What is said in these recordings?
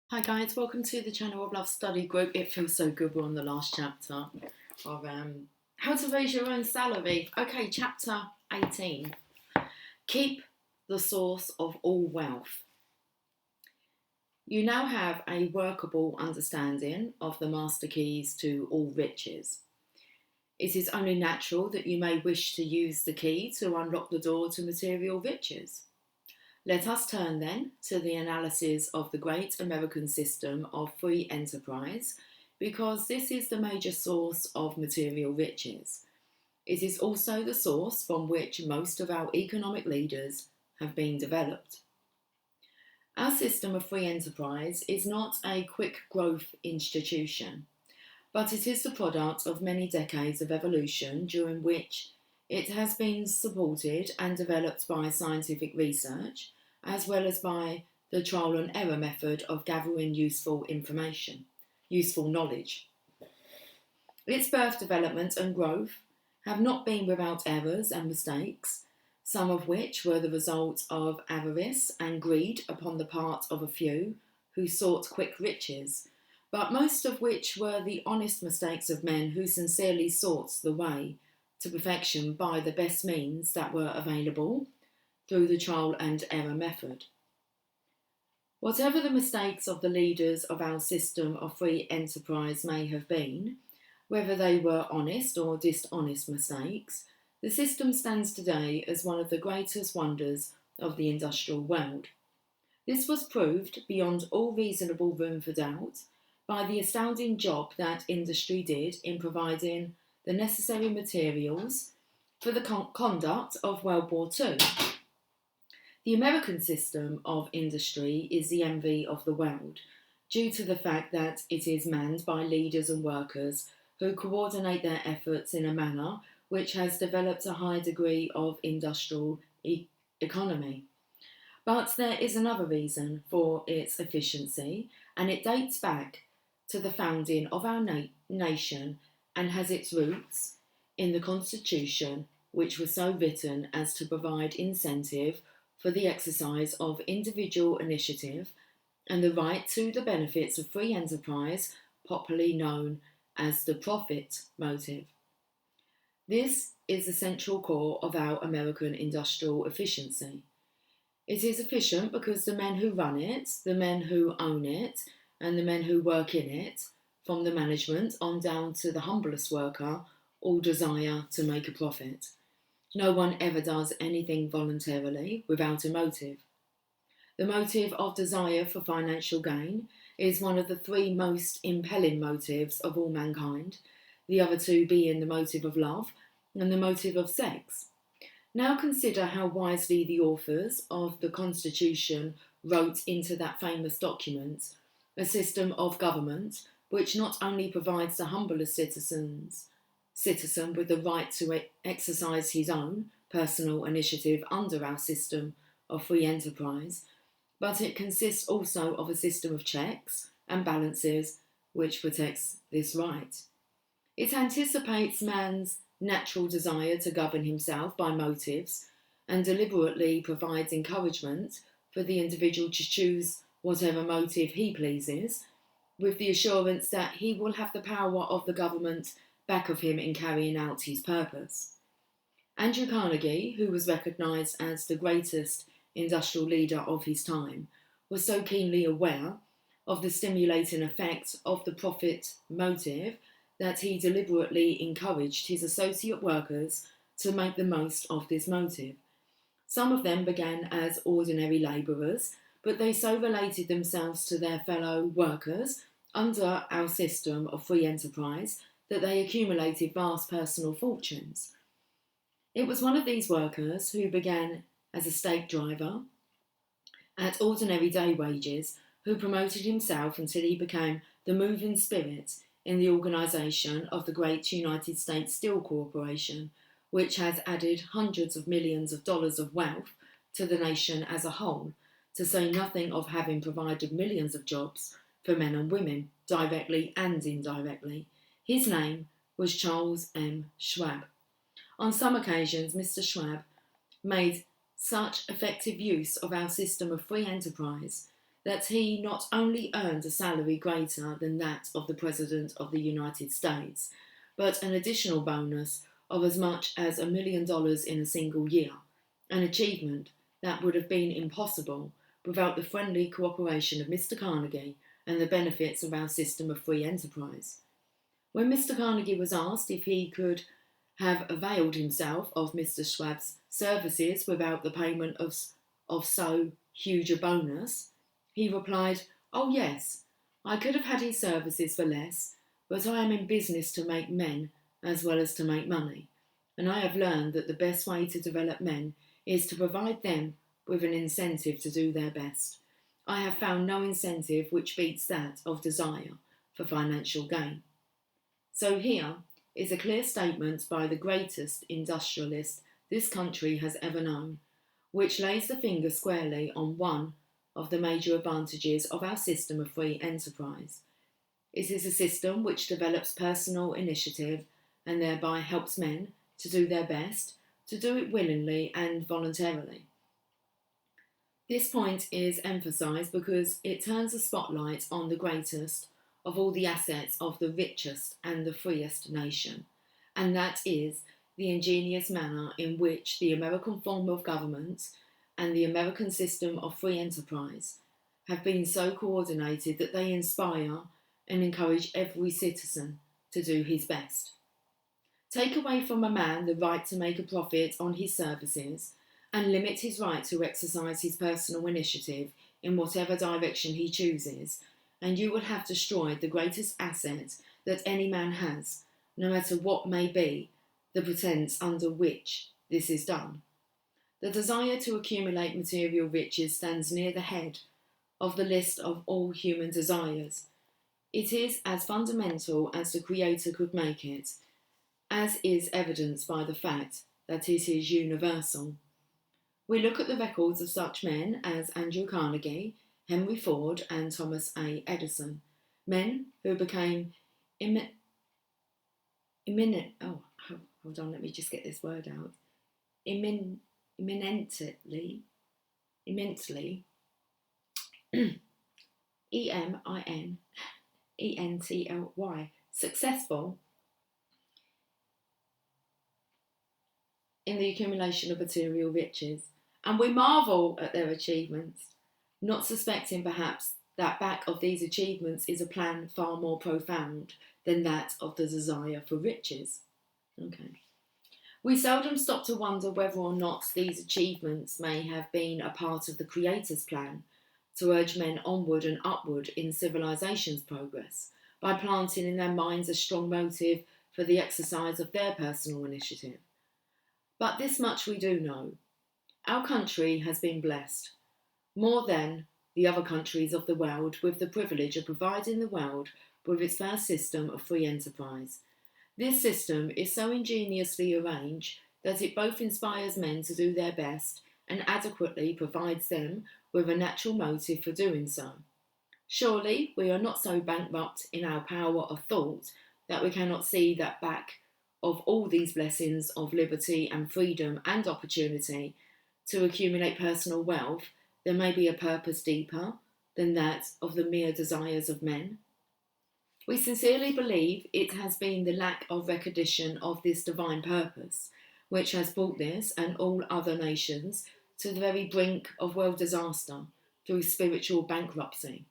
Hi guys, welcome to the Channel of Love Study Group. It feels so good we're on the last chapter of how to raise your own salary. Okay, chapter 18. Keep the source of all wealth. You now have a workable understanding of the master keys to all riches. It is only natural that you may wish to use the key to unlock the door to material riches. Let us turn then to the analysis of the great American system of free enterprise, because this is the major source of material riches. It is also the source from which most of our economic leaders have been developed. Our system of free enterprise is not a quick growth institution, but it is the product of many decades of evolution during which it has been supported and developed by scientific research, as well as by the trial and error method of gathering useful knowledge. Its birth, development and growth have not been without errors and mistakes, some of which were the result of avarice and greed upon the part of a few who sought quick riches, but most of which were the honest mistakes of men who sincerely sought the way to perfection by the best means that were available through the trial and error method. Whatever the mistakes of the leaders of our system of free enterprise may have been, whether they were honest or dishonest mistakes, the system stands today as one of the greatest wonders of the industrial world. This was proved beyond all reasonable room for doubt by the astounding job that industry did in providing the necessary materials for the conduct of World War II. The American system of industry is the envy of the world, due to the fact that it is manned by leaders and workers who coordinate their efforts in a manner which has developed a high degree of industrial economy. But there is another reason for its efficiency, and it dates back to the founding of our nation and has its roots in the Constitution, which was so written as to provide incentive for the exercise of individual initiative and the right to the benefits of free enterprise, popularly known as the profit motive. This is the central core of our American industrial efficiency. It is efficient because the men who run it, the men who own it, and the men who work in it, from the management on down to the humblest worker, all desire to make a profit. No one ever does anything voluntarily without a motive. The motive of desire for financial gain is one of the three most impelling motives of all mankind, the other two being the motive of love and the motive of sex. Now consider how wisely the authors of the Constitution wrote into that famous document a system of government which not only provides the humblest citizen with the right to exercise his own personal initiative under our system of free enterprise, but it consists also of a system of checks and balances which protects this right. It anticipates man's natural desire to govern himself by motives and deliberately provides encouragement for the individual to choose whatever motive he pleases, with the assurance that he will have the power of the government back of him in carrying out his purpose. Andrew Carnegie, who was recognised as the greatest industrial leader of his time, was so keenly aware of the stimulating effect of the profit motive that he deliberately encouraged his associate workers to make the most of this motive. Some of them began as ordinary labourers, but they so related themselves to their fellow workers under our system of free enterprise that they accumulated vast personal fortunes. It was one of these workers who began as a stake driver at ordinary day wages who promoted himself until he became the moving spirit in the organisation of the great United States Steel Corporation, which has added hundreds of millions of dollars of wealth to the nation as a whole, to say nothing of having provided millions of jobs for men and women, directly and indirectly. His name was Charles M. Schwab. On some occasions, Mr. Schwab made such effective use of our system of free enterprise that he not only earned a salary greater than that of the President of the United States, but an additional bonus of as much as $1 million in a single year, an achievement that would have been impossible without the friendly cooperation of Mr. Carnegie and the benefits of our system of free enterprise. When Mr. Carnegie was asked if he could have availed himself of Mr. Schwab's services without the payment of so huge a bonus, he replied, "Oh yes, I could have had his services for less, but I am in business to make men as well as to make money, and I have learned that the best way to develop men is to provide them with an incentive to do their best. I have found no incentive which beats that of desire for financial gain." So here is a clear statement by the greatest industrialist this country has ever known, which lays the finger squarely on one of the major advantages of our system of free enterprise. It is a system which develops personal initiative and thereby helps men to do their best, to do it willingly and voluntarily. This point is emphasised because it turns a spotlight on the greatest of all the assets of the richest and the freest nation, and that is the ingenious manner in which the American form of government and the American system of free enterprise have been so coordinated that they inspire and encourage every citizen to do his best. Take away from a man the right to make a profit on his services and limit his right to exercise his personal initiative in whatever direction he chooses, and you will have destroyed the greatest asset that any man has, no matter what may be the pretence under which this is done. The desire to accumulate material riches stands near the head of the list of all human desires. It is as fundamental as the Creator could make it, as is evidenced by the fact that it is universal. We look at the records of such men as Andrew Carnegie, Henry Ford, and Thomas A. Edison, men who became immensely, EMINENTLY, successful in the accumulation of material riches, and we marvel at their achievements, not suspecting perhaps that back of these achievements is a plan far more profound than that of the desire for riches. Okay. We seldom stop to wonder whether or not these achievements may have been a part of the Creator's plan to urge men onward and upward in civilization's progress by planting in their minds a strong motive for the exercise of their personal initiative. But this much we do know. Our country has been blessed, more than the other countries of the world, with the privilege of providing the world with its first system of free enterprise. This system is so ingeniously arranged that it both inspires men to do their best and adequately provides them with a natural motive for doing so. Surely we are not so bankrupt in our power of thought that we cannot see that back of all these blessings of liberty and freedom and opportunity to accumulate personal wealth, there may be a purpose deeper than that of the mere desires of men. We sincerely believe it has been the lack of recognition of this divine purpose which has brought this and all other nations to the very brink of world disaster through spiritual bankruptcy.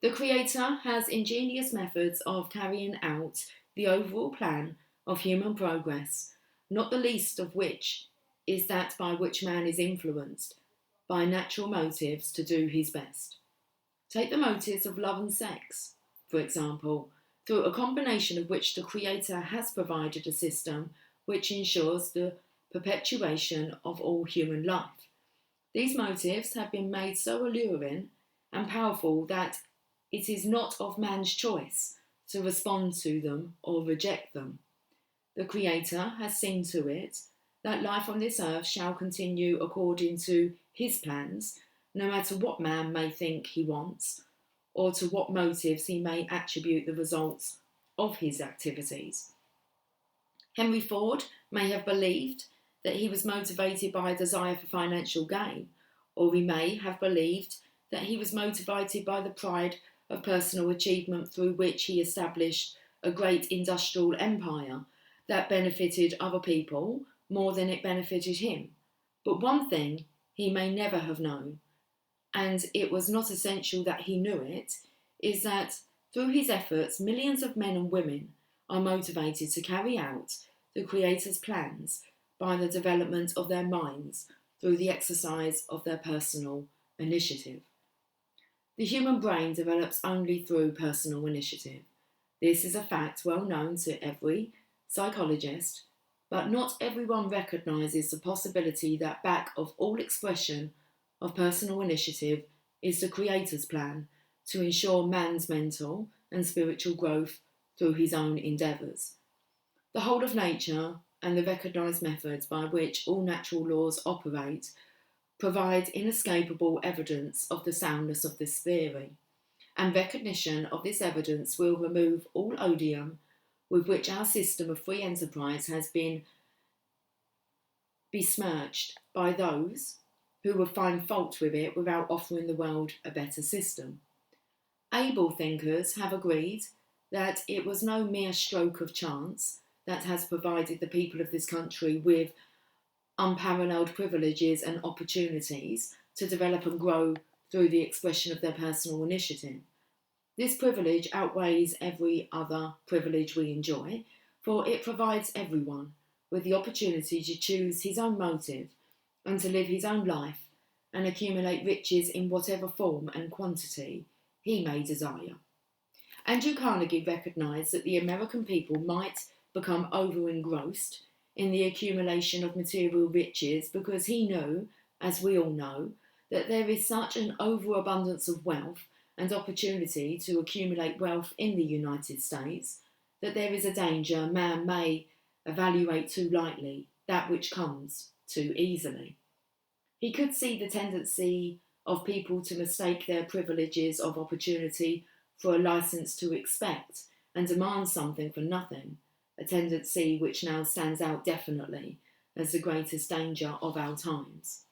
The Creator has ingenious methods of carrying out the overall plan of human progress, not the least of which is that by which man is influenced by natural motives to do his best. Take the motives of love and sex, for example, through a combination of which the Creator has provided a system which ensures the perpetuation of all human life. These motives have been made so alluring and powerful that it is not of man's choice to respond to them or reject them. The Creator has seen to it that life on this earth shall continue according to his plans, no matter what man may think he wants, or to what motives he may attribute the results of his activities. Henry Ford may have believed that he was motivated by a desire for financial gain, or he may have believed that he was motivated by the pride of personal achievement through which he established a great industrial empire that benefited other people more than it benefited him. But one thing he may never have known, and it was not essential that he knew it, is that through his efforts, millions of men and women are motivated to carry out the Creator's plans by the development of their minds through the exercise of their personal initiative. The human brain develops only through personal initiative. This is a fact well known to every psychologist, but not everyone recognises the possibility that back of all expression of personal initiative is the Creator's plan to ensure man's mental and spiritual growth through his own endeavours. The whole of nature and the recognised methods by which all natural laws operate provide inescapable evidence of the soundness of this theory, and recognition of this evidence will remove all odium with which our system of free enterprise has been besmirched by those who would find fault with it without offering the world a better system. Able thinkers have agreed that it was no mere stroke of chance that has provided the people of this country with unparalleled privileges and opportunities to develop and grow through the expression of their personal initiative. This privilege outweighs every other privilege we enjoy, for it provides everyone with the opportunity to choose his own motive and to live his own life and accumulate riches in whatever form and quantity he may desire. Andrew Carnegie recognised that the American people might become over-engrossed in the accumulation of material riches because he knew, as we all know, that there is such an overabundance of wealth and opportunity to accumulate wealth in the United States that there is a danger man may evaluate too lightly that which comes too easily. He could see the tendency of people to mistake their privileges of opportunity for a license to expect and demand something for nothing, a tendency which now stands out definitely as the greatest danger of our times.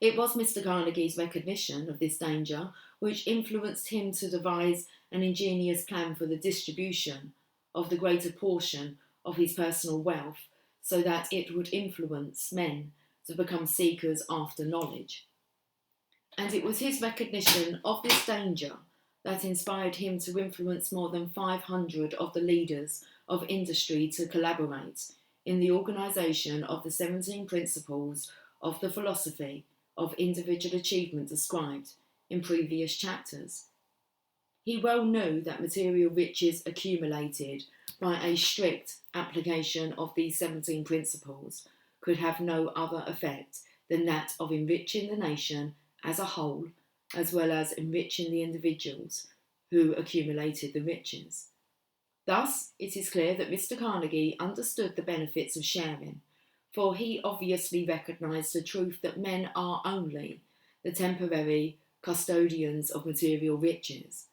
It was Mr. Carnegie's recognition of this danger which influenced him to devise an ingenious plan for the distribution of the greater portion of his personal wealth so that it would influence men to become seekers after knowledge. And it was his recognition of this danger that inspired him to influence more than 500 of the leaders of industry to collaborate in the organisation of the 17 principles of the philosophy of individual achievement described in previous chapters. He well knew that material riches accumulated by a strict application of these 17 principles could have no other effect than that of enriching the nation as a whole, as well as enriching the individuals who accumulated the riches. Thus, it is clear that Mr. Carnegie understood the benefits of sharing, for he obviously recognised the truth that men are only the temporary custodians of material riches,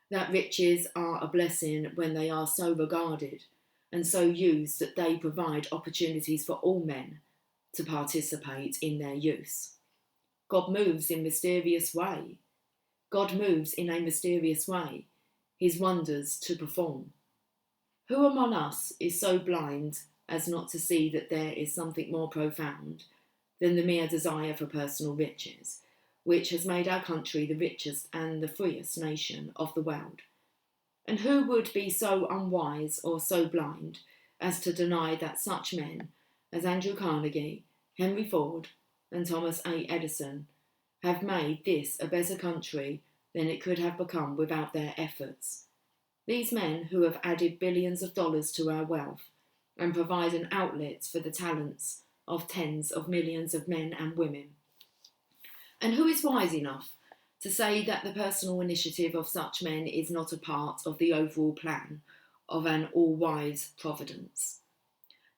that riches are a blessing when they are so regarded and so used that they provide opportunities for all men to participate in their use. God moves in mysterious way. God moves in a mysterious way, his wonders to perform. Who among us is so blind as not to see that there is something more profound than the mere desire for personal riches, which has made our country the richest and the freest nation of the world? And who would be so unwise or so blind as to deny that such men as Andrew Carnegie, Henry Ford, and Thomas A. Edison have made this a better country than it could have become without their efforts? These men who have added billions of dollars to our wealth and provide an outlet for the talents of tens of millions of men and women. And who is wise enough to say that the personal initiative of such men is not a part of the overall plan of an all-wise providence?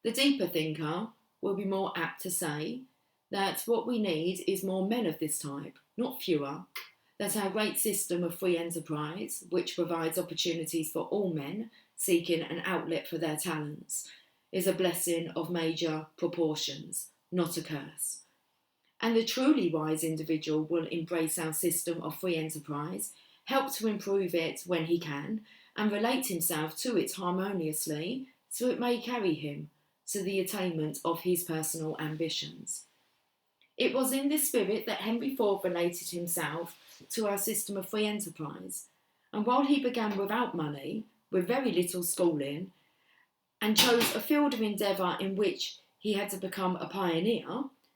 The deeper thinker will be more apt to say that what we need is more men of this type, not fewer, that our great system of free enterprise, which provides opportunities for all men seeking an outlet for their talents, is a blessing of major proportions, not a curse. And the truly wise individual will embrace our system of free enterprise, help to improve it when he can, and relate himself to it harmoniously so it may carry him to the attainment of his personal ambitions. It was in this spirit that Henry Ford related himself to our system of free enterprise. And while he began without money, with very little schooling, and chose a field of endeavour in which he had to become a pioneer,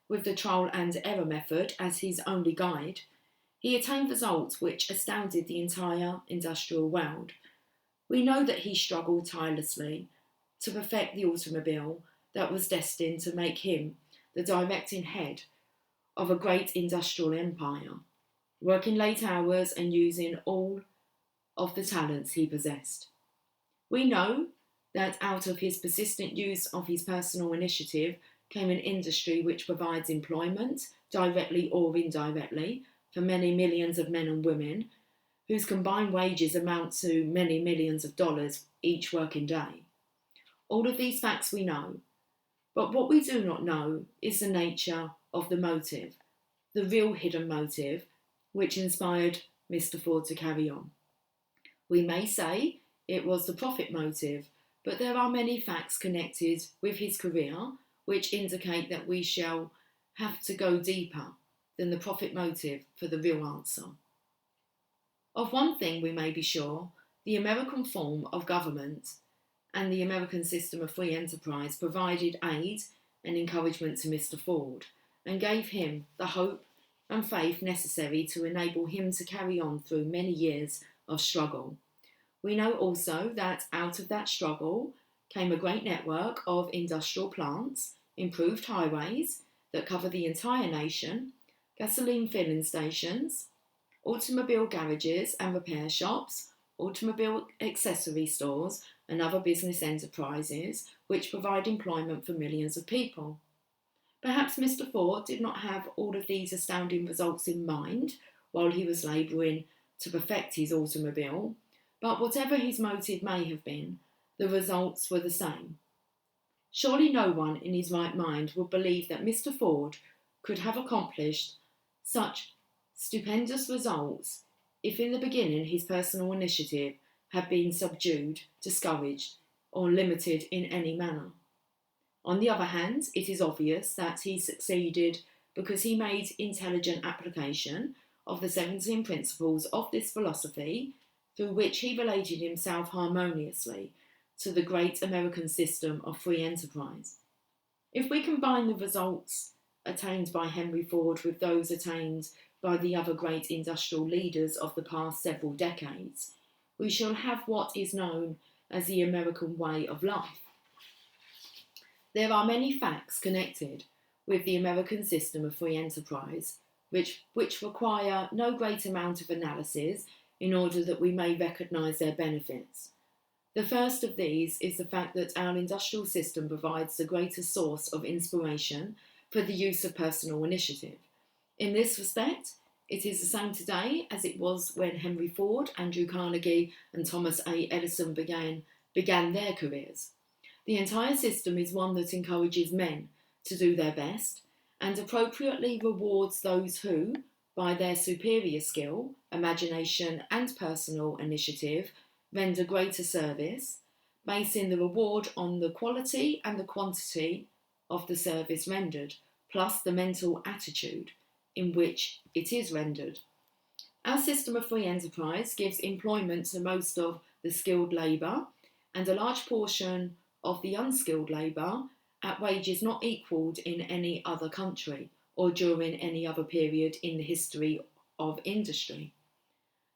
with the trial and error method as his only guide, he attained results which astounded the entire industrial world. We know that he struggled tirelessly to perfect the automobile that was destined to make him the directing head of a great industrial empire, working late hours and using all of the talents he possessed. We know that out of his persistent use of his personal initiative came an industry which provides employment, directly or indirectly, for many millions of men and women, whose combined wages amount to many millions of dollars each working day. All of these facts we know, but what we do not know is the nature of the motive, the real hidden motive, which inspired Mr. Ford to carry on. We may say it was the profit motive, but there are many facts connected with his career which indicate that we shall have to go deeper than the profit motive for the real answer. Of one thing we may be sure, the American form of government and the American system of free enterprise provided aid and encouragement to Mr. Ford and gave him the hope and faith necessary to enable him to carry on through many years of struggle. We know also that out of that struggle came a great network of industrial plants, improved highways that cover the entire nation, gasoline filling stations, automobile garages and repair shops, automobile accessory stores and other business enterprises which provide employment for millions of people. Perhaps Mr. Ford did not have all of these astounding results in mind while he was labouring to perfect his automobile, but whatever his motive may have been, the results were the same. Surely no one in his right mind would believe that Mr. Ford could have accomplished such stupendous results if in the beginning his personal initiative had been subdued, discouraged, or limited in any manner. On the other hand, it is obvious that he succeeded because he made intelligent application of the 17 principles of this philosophy through which he related himself harmoniously to the great American system of free enterprise. If we combine the results attained by Henry Ford with those attained by the other great industrial leaders of the past several decades, we shall have what is known as the American way of life. There are many facts connected with the American system of free enterprise, which require no great amount of analysis in order that we may recognise their benefits. The first of these is the fact that our industrial system provides the greatest source of inspiration for the use of personal initiative. In this respect, it is the same today as it was when Henry Ford, Andrew Carnegie and Thomas A. Edison began their careers. The entire system is one that encourages men to do their best and appropriately rewards those who, by their superior skill, imagination and personal initiative, render greater service, basing the reward on the quality and the quantity of the service rendered, plus the mental attitude in which it is rendered. Our system of free enterprise gives employment to most of the skilled labour and a large portion of the unskilled labour at wages not equalled in any other country or during any other period in the history of industry.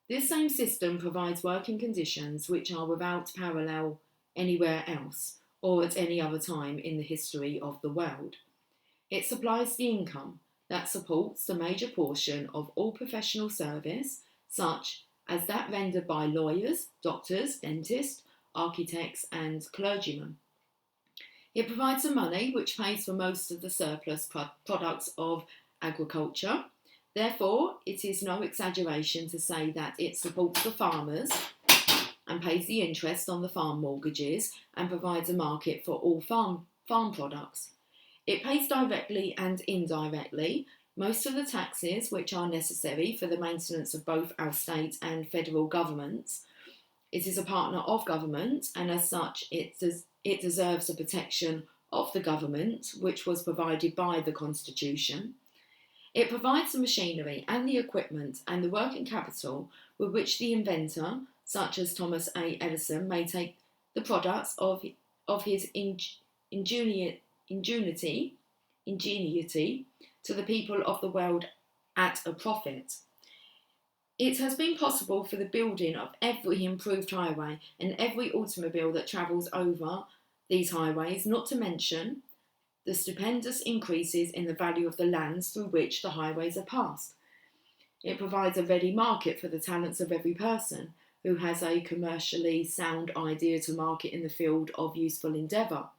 This same system provides working conditions which are without parallel anywhere else or at any other time in the history of the world. It supplies the income that supports the major portion of all professional service, such as that rendered by lawyers, doctors, dentists, architects and clergymen. It provides the money which pays for most of the surplus products of agriculture. Therefore, it is no exaggeration to say that it supports the farmers and pays the interest on the farm mortgages and provides a market for all farm products. It pays directly and indirectly Most of the taxes which are necessary for the maintenance of both our state and federal governments, it is a partner of government, and as such it deserves the protection of the government, which was provided by the Constitution. It provides the machinery and the equipment and the working capital with which the inventor, such as Thomas A. Edison, may take the products of his ingenuity to the people of the world at a profit. It has been possible for the building of every improved highway and every automobile that travels over these highways, not to mention the stupendous increases in the value of the lands through which the highways are passed. It provides a ready market for the talents of every person who has a commercially sound idea to market in the field of useful endeavour.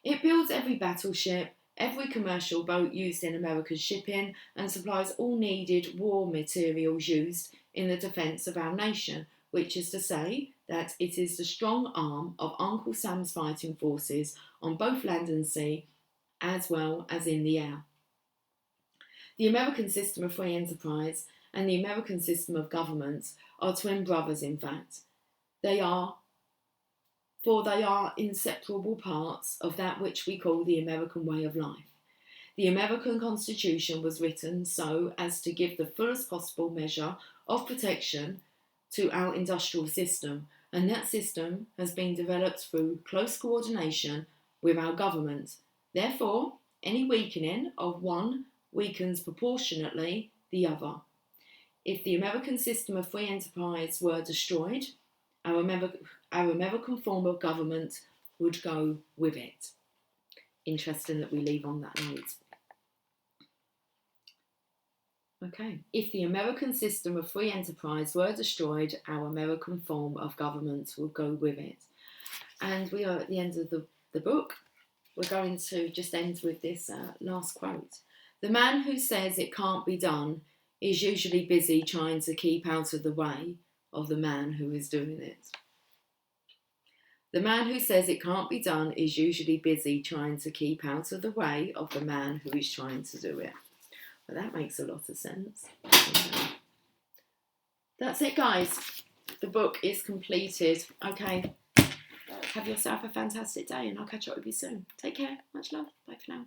It builds every battleship, every commercial boat used in America's shipping, and supplies all needed war materials used in the defence of our nation, which is to say that it is the strong arm of Uncle Sam's fighting forces on both land and sea, as well as in the air. The American system of free enterprise and the American system of government are twin brothers, in fact. They are inseparable parts of that which we call the American way of life. The American Constitution was written so as to give the fullest possible measure of protection to our industrial system, and that system has been developed through close coordination with our government. Therefore, any weakening of one weakens proportionately the other. If the American system of free enterprise were destroyed, our American form of government would go with it. Interesting that we leave on that note. Okay. If the American system of free enterprise were destroyed, our American form of government would go with it. And we are at the end of the book. We're going to just end with this last quote. The man who says it can't be done is usually busy trying to keep out of the way of the man who is doing it. The man who says it can't be done is usually busy trying to keep out of the way of the man who is trying to do it. Well, that makes a lot of sense. Okay. That's it, guys. The book is completed. Okay. Have yourself a fantastic day, and I'll catch up with you soon. Take care. Much love. Bye for now.